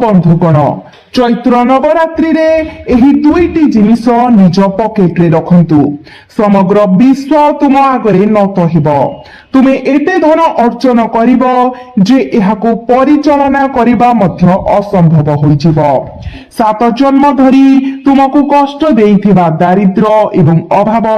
बंधुगण चैत्र नवरात्रि रे एही दुईटी जिनिस निज पॉकेट रे रखंतु समग्र विश्व तुम आगरे नत हेबो तुमे एते धन अर्जन करिबो जे एहाको परिचालना करिबा मध्य असंभव होइजिबो। 7 जन्म धरी तुमको कष्ट देइथिबा दारिद्र्य एवं अभाव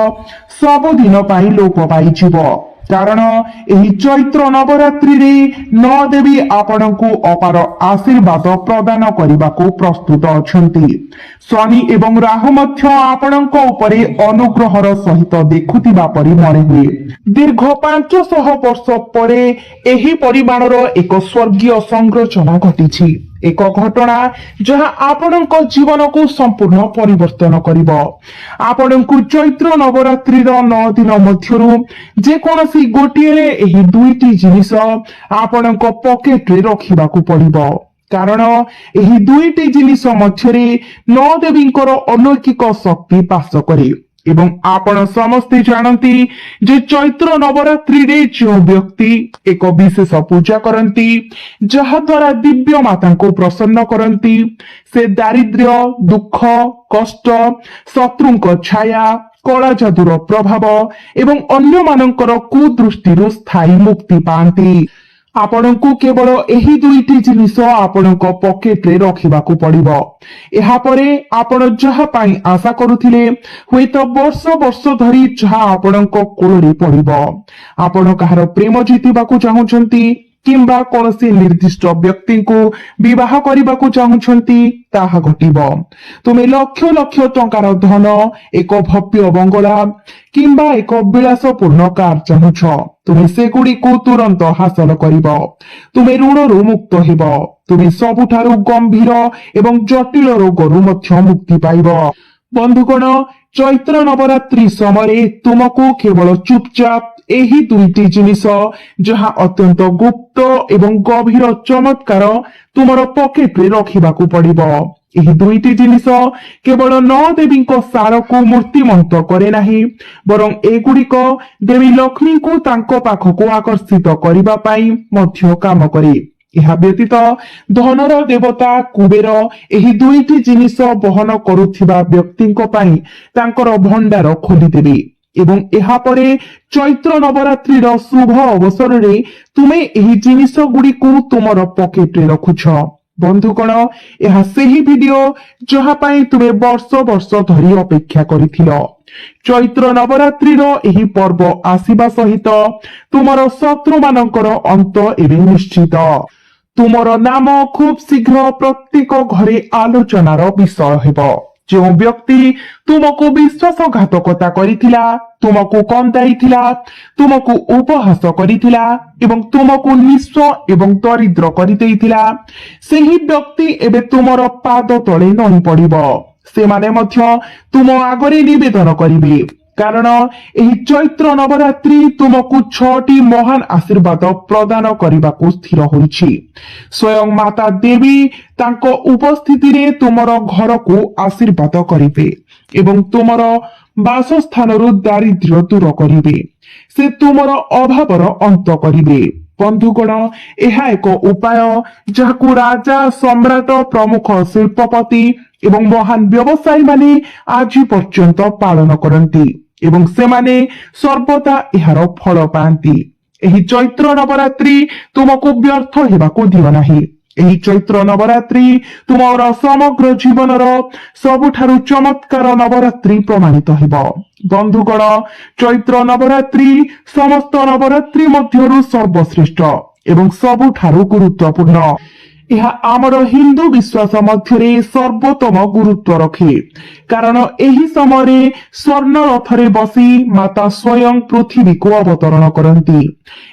सब दिन पाई लोप पाइजिबो कारण एही चैत्र नवरात्रि रे नौ देवी आपणको अपार आशीर्वाद प्रदान करने प्रस्तुत अछंती। शनि एवं राहु मध्य आपणको उपरे अनुग्रहर सहित देखुथिबा परि मने हुए। दीर्घ 500 वर्ष परे एही परिमाणर एक स्वर्गीय संरचना घटिछि। एक घटना जहाँ आपणको जीवन को संपूर्ण परिवर्तन करिबो। आपणको चैत्र नवरात्रि 9 दिन मध्यरु जे कोनसी गोटिए एही दुईटी जिनिस आपणको पॉकेट रे रखिबाकू पड़िबो कारण एही दुईटी जिनिस मध्यरे 9 देवींकर अलौकिक शक्ति वास करे एवं आपण समस्ते जानती जे चैत्र नवरात्रि रे जो व्यक्ति एक विशेष पूजा करती जहा द्वारा दिव्य माता को प्रसन्न करती से दारिद्र्य दुख कष्ट शत्रुंक छाया कला जादुर प्रभाव एवं अन्य मानकर कुदृष्टि स्थायी मुक्ति पाती। आपणको केवल एही दुईटी जिनिस आपणको पॉकेट रे रखिबाकू पड़िबो। एहा परे आपण जहा पाई आशा करुथिले हुएत वर्ष वर्ष धरी जहा आपणको कोळरे पड़िबो। आपण कहार प्रेम जितिबाकू चाहुचंती किंबा कोनसी निर्दिष्ट व्यक्ति को विवाह करने चाहूंती ताहा घटिबो। तुमे लक्ष लक्ष टंकार धन एक भव्य बंगला किंबा एक विलासपूर्ण कार चाहुछ तुमे सेगुड़ी को तुरंत हासिल करिबो। तुमे ऋणरू मुक्त हेबो। तुमे सबुठारु गंभीर एवं जटिल रोगरू मध्य मुक्ति पाइबो। बंधुगण चैत्र नवरात्रि समय तुमको केवल चुपचाप एही दुईटी जिनिस जहा अत्यंत गुप्त एवं गभीर चमत्कार तुमर पॉकेट रे रखिबाकू पड़िबो। एही दुईटी जिनिस केवल 9 देवींक सार को मूर्तिमंत करे नाही बरं एगुड़िक देवी लक्ष्मी को तांको पाखको आकर्षित करिबा पाई मध्य काम करे। यह व्यतीत धनर देवता कुबेर एही दुईटी जिनिस बहन करुथिबा व्यक्तिंको पाई तांकर भंडार खोली देबे एवं एहा परे चैत्र नवरात्रि शुभ अवसर रे तुमे एही जिनिस गुडी को तुमर पॉकेट रे रखुछ। बंधुगण यह सेही वीडियो जहा पाई तुमे वर्ष वर्ष धरी अपेक्षा करिथिलो। चैत्र नवरात्रि एही पर्व आसीबा सहित तुमर शत्रु मानकर अंत एबे निश्चित। तुमर नाम खूब शीघ्र प्रत्येक घरे आलोचनार विषय हेबो। जो व्यक्ति तुमको विश्वासघातकता करिथिला तुमको कंदाइथिला तुमको उपहास करिथिला एवं तुमको निस्व एवं दरिद्र करिदेइथिला सेही व्यक्ति एबे तुमर पाद तळे नही पड़िबो। सेमाने मध्य तुम आगरे निवेदन करिबे कारण एही चैत्र नवरात्रि तुमको 6टी महान आशीर्वाद प्रदान करने स्थिर होइछि। स्वयं माता देवी तांको उपस्थिति रे तुमर घर को आशीर्वाद करिबे एवं तुमर बासस्थान दारिद्र्य दूर करिबे से तुमर अभावर अंत करिबे। बंधुगण यह एक उपाय जहाकू राजा सम्राट प्रमुख शिल्पपति एवं महान व्यवसायी माने आज पर्यंत पालन करती एवं सेमाने सर्वदा एहार फल पाती। एही चैत्र नवरात्रि तुमको व्यर्थ हेबाकू दियो नाही। एही चैत्र नवरात्रि तुमर समग्र जीवनर सबुठारु चमत्कार नवरात्रि प्रमाणित हेबो। बंधुगण चैत्र नवरात्रि समस्त नवरात्रि मध्यरु सर्वश्रेष्ठ एवं सबुठारु गुरुत्वपूर्ण। यह आमर हिंदू विश्वास मध्यरे सर्वोत्तम गुरुत्व रखे कारण एही समय स्वर्ण रथरे बसी माता स्वयं पृथ्वी को अवतरण करती।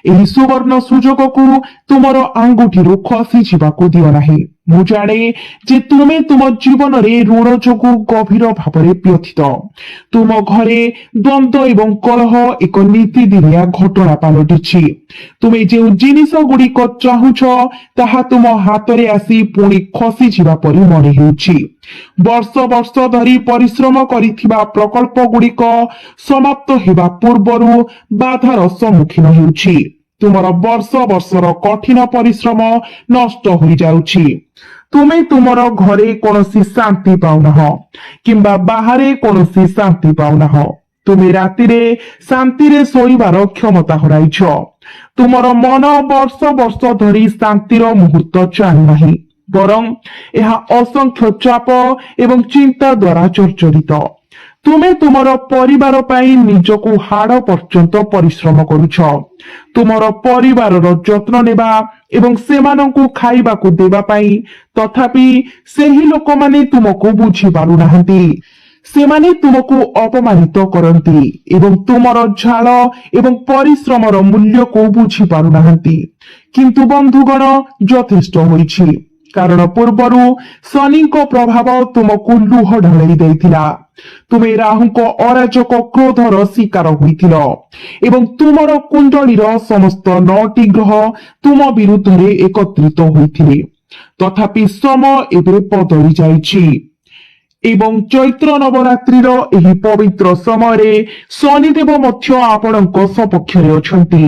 एही सुवर्ण सुजोग को तुमर आंगुठी खसी जावाकू दियो नाही। मु जाने जे तुमे तुम जीवन रे ऋण जोगु गभीर भावरे व्यथित। तुम घरे द्वंद्व एवं कलह एक नीति दिनिया घटना पालटिछि। तुमे जे जिनिस गुड़िक चाहुछ ताहा तुम हातरे आसी पुणी खसी जिबा परि मने हेउछि। वर्ष वर्ष धरी परिश्रम करिथिबा प्रकल्प गुड़िक समाप्त हेबा पूर्वरु बाधार सम्मुखीन हेउछि। तुमर वर्ष वर्षर कठिन परिश्रम नष्ट हो जाउछि। ତୁମେ ତୁମର ଘରେ କୌଣସି ଶାନ୍ତି ପାଉନାହ କିମ୍ବା ବାହାରେ କୌଣସି ଶାନ୍ତି ପାଉନାହ। ତୁମେ ରାତିରେ ଶାନ୍ତିରେ ଶୋଇବାର କ୍ଷମତା ହରାଇଛ। ତୁମର ମନ ବର୍ଷ ବର୍ଷ ଧରି ଶାନ୍ତିର ମୁହୂର୍ତ୍ତ ଚାହୁଁନାହିଁ, ବରଂ ଏହା ଅସଂଖ୍ୟ ଚାପ ଏବଂ ଚିନ୍ତା ଦ୍ୱାରା ଜର୍ଜରିତ। ତୁମେ ତୁମର ପରିବାର ପାଇଁ ନିଜକୁ ହାଡ଼ ପର୍ଯ୍ୟନ୍ତ ପରିଶ୍ରମ କରୁଛ। ତୁମର ପରିବାରର ଯତ୍ନ ନେବା ଏବଂ ସେମାନଙ୍କୁ ଖାଇବାକୁ ଦେବା ପାଇଁ, ତଥାପି ସେହି ଲୋକମାନେ ତୁମକୁ ବୁଝିପାରୁନାହାନ୍ତି। ସେମାନେ ତୁମକୁ ଅପମାନିତ କରନ୍ତି ଏବଂ ତୁମର ଝାଳ ଏବଂ ପରିଶ୍ରମର ମୂଲ୍ୟକୁ ବୁଝିପାରୁନାହାନ୍ତି। କିନ୍ତୁ ବନ୍ଧୁଗଣ, ଯଥେଷ୍ଟ ହୋଇଛି, କାରଣ ପୂର୍ବରୁ ଶନିଙ୍କ ପ୍ରଭାବ ତୁମକୁ ଲୁହ ଢାଳି ଦେଇଥିଲା। ତୁମେ ରାହୁଙ୍କ ଅରାଜକ କ୍ରୋଧର ଶିକାର ହୋଇଥିଲ ଏବଂ ତୁମର କୁଣ୍ଡଳୀର ସମସ୍ତ 9ଟି ଗ୍ରହ ତୁମ ବିରୁଦ୍ଧରେ ଏକତ୍ରିତ ହୋଇଥିଲେ। ତଥାପି ସମୟ ଏବେ ବଦଳି ଯାଇଛି ଏବଂ ଚୈତ୍ର ନବରାତ୍ରିର ଏହି ପବିତ୍ର ସମୟରେ ଶନିଦେବ ମଧ୍ୟ ଆପଣଙ୍କ ସପକ୍ଷରେ ଅଛନ୍ତି,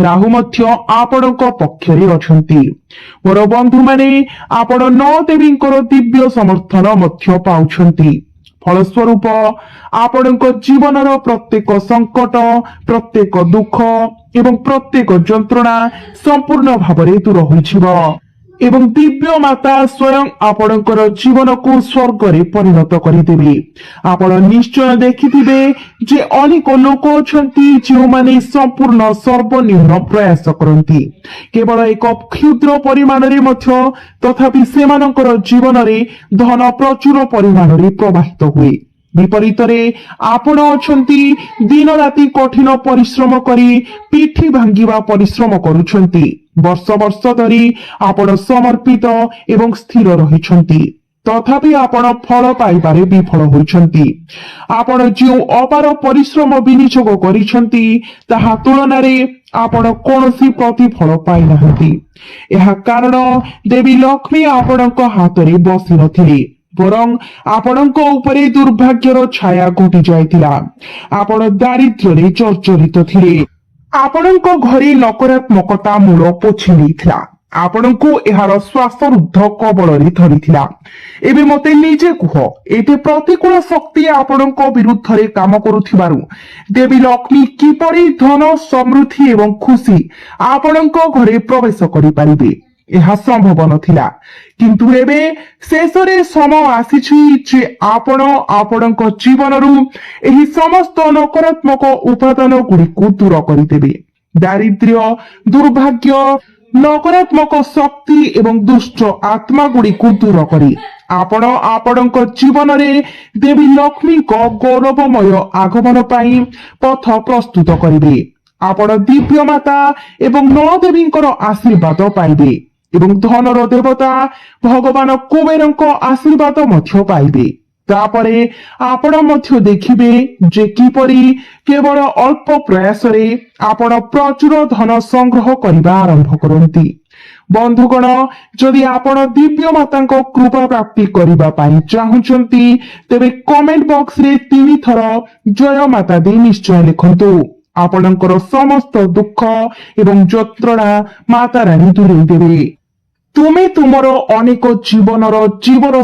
ରାହୁ ମଧ୍ୟ ଆପଣଙ୍କ ପକ୍ଷରେ ଅଛନ୍ତି। ମୋର ବନ୍ଧୁମାନେ, ଆପଣ 9 ଦେବୀଙ୍କର ଦିବ୍ୟ ସମର୍ଥନ ମଧ୍ୟ ପାଉଛନ୍ତି। ଫଳସ୍ୱରୂପ ଆପଣଙ୍କ ଜୀବନର ପ୍ରତ୍ୟେକ ସଙ୍କଟ, ପ୍ରତ୍ୟେକ ଦୁଃଖ ଏବଂ ପ୍ରତ୍ୟେକ ଯନ୍ତ୍ରଣା ସମ୍ପୂର୍ଣ୍ଣ ଭାବରେ ଦୂର ହୋଇଯିବ ଏବଂ ଦିବ୍ୟ ମାତା ସ୍ୱୟଂ ଆପଣଙ୍କର ଜୀବନକୁ ସ୍ୱର୍ଗରେ ପରିଣତ କରିଦେବେ। ଆପଣ ନିଶ୍ଚୟ ଦେଖିଥିବେ ଯେ ଅନେକ ଲୋକ ଅଛନ୍ତି ଯେଉଁମାନେ ସମ୍ପୂର୍ଣ୍ଣ ସର୍ବନିମ୍ନ ପ୍ରୟାସ କରନ୍ତି, କେବଳ ଏକ କ୍ଷୁଦ୍ର ପରିମାଣରେ ମଧ୍ୟ, ତଥାପି ସେମାନଙ୍କର ଜୀବନରେ ଧନ ପ୍ରଚୁର ପରିମାଣରେ ପ୍ରବାହିତ ହୁଏ। ବିପରୀତରେ ଆପଣ ଅଛନ୍ତି ଦିନ ରାତି କଠିନ ପରିଶ୍ରମ କରି ପିଠି ଭାଙ୍ଗିବା ପରିଶ୍ରମ କରୁଛନ୍ତି। ବର୍ଷ ବର୍ଷ ଧରି ଆପଣ ସମର୍ପିତ ଏବଂ ସ୍ଥିର ରହିଛନ୍ତି, ତଥାପି ଆପଣ ଫଳ ପାଇବାରେ ବିଫଳ ହୋଇଛନ୍ତି। ଆପଣ ଯେଉଁ ଅପାର ପରିଶ୍ରମ ବିନିଯୋଗ କରିଛନ୍ତି ତାହା ତୁଳନାରେ ଆପଣ କୌଣସି ପ୍ରତିଫଳ ପାଇନାହାନ୍ତି। ଏହା କାରଣ ଦେବୀ ଲକ୍ଷ୍ମୀ ଆପଣଙ୍କ ହାତରେ ବସି ନଥିଲେ, ବରଂ ଆପଣଙ୍କ ଉପରେ ଦୁର୍ଭାଗ୍ୟର ଛାୟା ଘୋଟି ଯାଇଥିଲା। ଆପଣ ଦାରିଦ୍ର୍ୟରେ ଜର୍ଜରିତ ଥିଲେ। ଆପଣଙ୍କ ଘରେ ନକାରାତ୍ମକତା ମୂଳ ପୋଛି ନେଇଥିଲା। ଆପଣଙ୍କୁ ଏହାର ଶ୍ୱାସରୁଦ୍ଧ କବଳରେ ଧରିଥିଲା। ଏବେ ମୋତେ ନିଜେ କୁହ, ଏତେ ପ୍ରତିକୂଳ ଶକ୍ତି ଆପଣଙ୍କ ବିରୁଦ୍ଧରେ କାମ କରୁଥିବାରୁ ଦେବୀ ଲକ୍ଷ୍ମୀ କିପରି ଧନ, ସମୃଦ୍ଧି ଏବଂ ଖୁସି ଆପଣଙ୍କ ଘରେ ପ୍ରବେଶ କରିପାରିବେ? ଏହା ସମ୍ଭବ ନଥିଲା। କିନ୍ତୁ ଏବେ ଶେଷରେ ସମୟ ଆସିଛି ଯେ ଆପଣ ଆପଣଙ୍କ ଜୀବନରୁ ଏହି ସମସ୍ତ ନକାରାତ୍ମକ ଉପାଦାନ ଗୁଡ଼ିକୁ ଦୂର କରିଦେବେ। ଦାରିଦ୍ର୍ୟ, ଦୁର୍ଭାଗ୍ୟ, ନକାରାତ୍ମକ ଶକ୍ତି ଏବଂ ଦୁଷ୍ଟ ଆତ୍ମା ଗୁଡ଼ିକୁ ଦୂର କରି ଆପଣ ଆପଣଙ୍କ ଜୀବନରେ ଦେବୀ ଲକ୍ଷ୍ମୀଙ୍କ ଗୌରବମୟ ଆଗମନ ପାଇଁ ପଥ ପ୍ରସ୍ତୁତ କରିବେ। ଆପଣ ଦିବ୍ୟ ମାତା ଏବଂ 9 ଦେବୀଙ୍କର ଆଶୀର୍ବାଦ ପାଇବେ ଏବଂ ଧନର ଦେବତା ଭଗବାନ କୁବେରଙ୍କ ଆଶୀର୍ବାଦ ମଧ୍ୟ ପାଇବେ। ତାପରେ ଆପଣ ମଧ୍ୟ ଦେଖିବେ ଯେ କିପରି କେବଳ ଅଳ୍ପ ପ୍ରୟାସରେ ଆପଣ ପ୍ରଚୁର ଧନ ସଂଗ୍ରହ କରିବା ଆରମ୍ଭ କରନ୍ତି। ବନ୍ଧୁଗଣ, ଯଦି ଆପଣ ଦିବ୍ୟ ମାତାଙ୍କ କୃପା ପ୍ରାପ୍ତି କରିବା ପାଇଁ ଚାହୁଁଛନ୍ତି, ତେବେ କମେଣ୍ଟ ବକ୍ସରେ 3 ଥର ଜୟ ମାତା ଦେଇ ନିଶ୍ଚୟ ଲେଖନ୍ତୁ। ଆପଣଙ୍କର ସମସ୍ତ ଦୁଃଖ ଏବଂ ଯନ୍ତ୍ରଣା ମାତା ରାଣୀ ଦୂରେଇ ଦେବେ। ତୁମେ ତୁମର ଅନେକ ଜୀବନ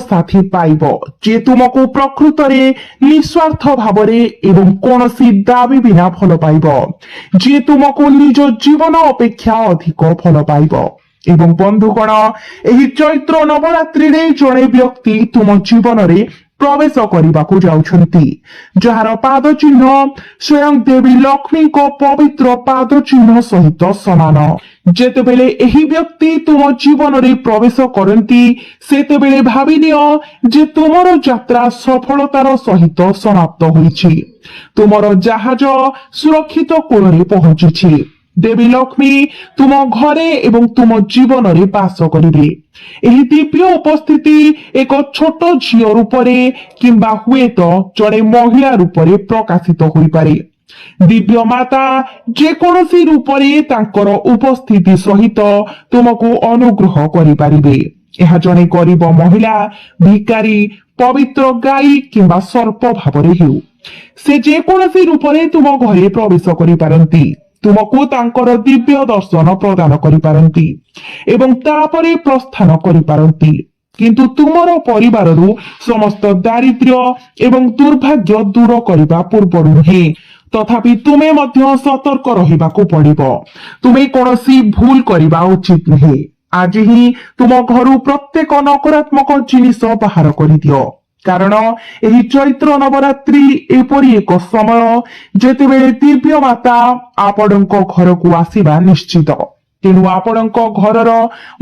ସାଥୀ ପାଇବ ଯେ ତୁମକୁ ପ୍ରକୃତରେ ନିଃସ୍ୱାର୍ଥ ଭାବରେ ଏବଂ କୌଣସି ଦାବି ବିନା ଭଲ ପାଇବ, ଯିଏ ତୁମକୁ ନିଜ ଜୀବନ ଅପେକ୍ଷା ଅଧିକ ଭଲ ପାଇବ। ଏବଂ ବନ୍ଧୁଗଣ, ଏହି ଚୈତ୍ର ନବରାତ୍ରିରେ ଜଣେ ବ୍ୟକ୍ତି ତୁମ ଜୀବନରେ ପ୍ରବେଶ କରିବାକୁ ଯାଉଛନ୍ତି, ଯାହାର ପାଦ ଚିହ୍ନ ସ୍ୱୟଂ ଦେବୀ ଲକ୍ଷ୍ମୀଙ୍କ ପବିତ୍ର ପାଦ ଚିହ୍ନ ସହିତ ସମାନ। ଯେତେବେଳେ ଏହି ବ୍ୟକ୍ତି ତୁମ ଜୀବନରେ ପ୍ରବେଶ କରନ୍ତି, ସେତେବେଳେ ଭାବିନିଅ ଯେ ତୁମର ଯାତ୍ରା ସଫଳତାର ସହିତ ସମାପ୍ତ ହୋଇଛି। ତୁମର ଜାହାଜ ସୁରକ୍ଷିତ କୂଳରେ ପହଞ୍ଚିଛି। ଦେବୀ ଲକ୍ଷ୍ମୀ ତୁମ ଘରେ ଏବଂ ତୁମ ଜୀବନରେ ବାସ କରିବେ। ଏହି ଦିବ୍ୟ ଉପସ୍ଥିତି ଏକ ଛୋଟ ଝିଅ ରୂପରେ କିମ୍ବା ହୁଏତ ଜଣେ ମହିଳା ରୂପରେ ପ୍ରକାଶିତ ହୋଇପାରେ। ଦିବ୍ୟ ମାତା ଯେକୌଣସି ରୂପରେ ତାଙ୍କର ଉପସ୍ଥିତି ସହିତ ତୁମକୁ ଅନୁଗ୍ରହ କରିପାରିବେ। ଏହା ଜଣେ ଗରିବ ମହିଳା, ଭିକାରୀ, ପବିତ୍ର ଗାଈ କିମ୍ବା ସର୍ପ ଭାବରେ ହେଉ, ସେ ଯେକୌଣସି ରୂପରେ ତୁମ ଘରେ ପ୍ରବେଶ କରିପାରନ୍ତି, ତୁମକୁ ତାଙ୍କର ଦିବ୍ୟ ଦର୍ଶନ ପ୍ରଦାନ କରିପାରନ୍ତି ଏବଂ ତାପରେ ପ୍ରସ୍ଥାନ କରିପାରନ୍ତି। କିନ୍ତୁ ତୁମର ପରିବାରରୁ ସମସ୍ତ ଦାରିଦ୍ର୍ୟ ଏବଂ ଦୁର୍ଭାଗ୍ୟ ଦୂର କରିବା ପୂର୍ବରୁ ନୁହେଁ। ତଥାପି ତୁମେ ମଧ୍ୟ ସତର୍କ ରହିବାକୁ ପଡିବ। ତୁମେ କୌଣସି ଭୁଲ କରିବା ଉଚିତ ନୁହେଁ। ଆଜି ହିଁ ତୁମ ଘରୁ ପ୍ରତ୍ୟେକ ନକାରାତ୍ମକ ଜିନିଷ ବାହାର କରିଦିଅ, କାରଣ ଏହି ଚୈତ୍ର ନବରାତ୍ରି ଏପରି ଏକ ସମୟ ଯେତେବେଳେ ଦିବ୍ୟ ମାତା ଆପଣଙ୍କ ଘରକୁ ଆସିବା ନିଶ୍ଚିତ। ତେଣୁ ଆପଣଙ୍କ ଘରର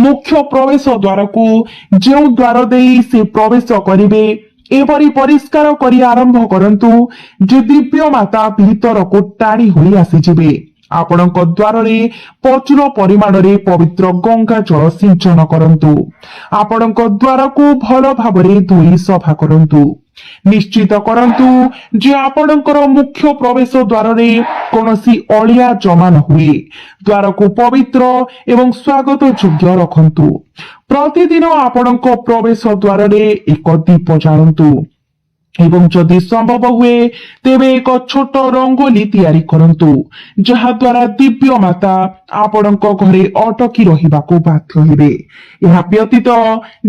ମୁଖ୍ୟ ପ୍ରବେଶ ଦ୍ୱାରକୁ ଯେଉଁ ଦ୍ୱାର ଦେଇ ସେ ପ୍ରବେଶ କରିବେ ଏପରି ପରିଷ୍କାର କରି ଆରମ୍ଭ କରନ୍ତୁ ଯେ ଦିବ୍ୟ ମାତା ଭିତରକୁ ଟାଣି ହୋଇ ଆସିଯିବେ। ଆପଣଙ୍କ ଦ୍ୱାରରେ ପ୍ରଚୁର ପରିମାଣରେ ପବିତ୍ର ଗଙ୍ଗା ଜଳ ସିଞ୍ଚନ କରନ୍ତୁ। ଆପଣଙ୍କ ଦ୍ୱାରକୁ ଭଲ ଭାବରେ ଧୋଇ ସଫା କରନ୍ତୁ। ନିଶ୍ଚିତ କରନ୍ତୁ ଯେ ଆପଣଙ୍କର ମୁଖ୍ୟ ପ୍ରବେଶ ଦ୍ୱାରରେ କୌଣସି ଅଳିଆ ଜମା ନ ହୁଏ। ଦ୍ୱାରକୁ ପବିତ୍ର ଏବଂ ସ୍ୱାଗତ ଯୋଗ୍ୟ ରଖନ୍ତୁ। ପ୍ରତିଦିନ ଆପଣଙ୍କ ପ୍ରବେଶ ଦ୍ୱାରରେ ଏକ ଦୀପ ଜାଳନ୍ତୁ ଏବଂ ଯଦି ସମ୍ଭବ ହୁଏ ତେବେ ଏକ ଛୋଟ ରଙ୍ଗୋଲି ତିଆରି କରନ୍ତୁ, ଯାହା ଦ୍ୱାରା ଦିବ୍ୟ ମାତା ଆପଣଙ୍କ ଘରେ ଅଟକି ରହିବାକୁ ବାଧ୍ୟ ହେବେ। ଏହା ବ୍ୟତୀତ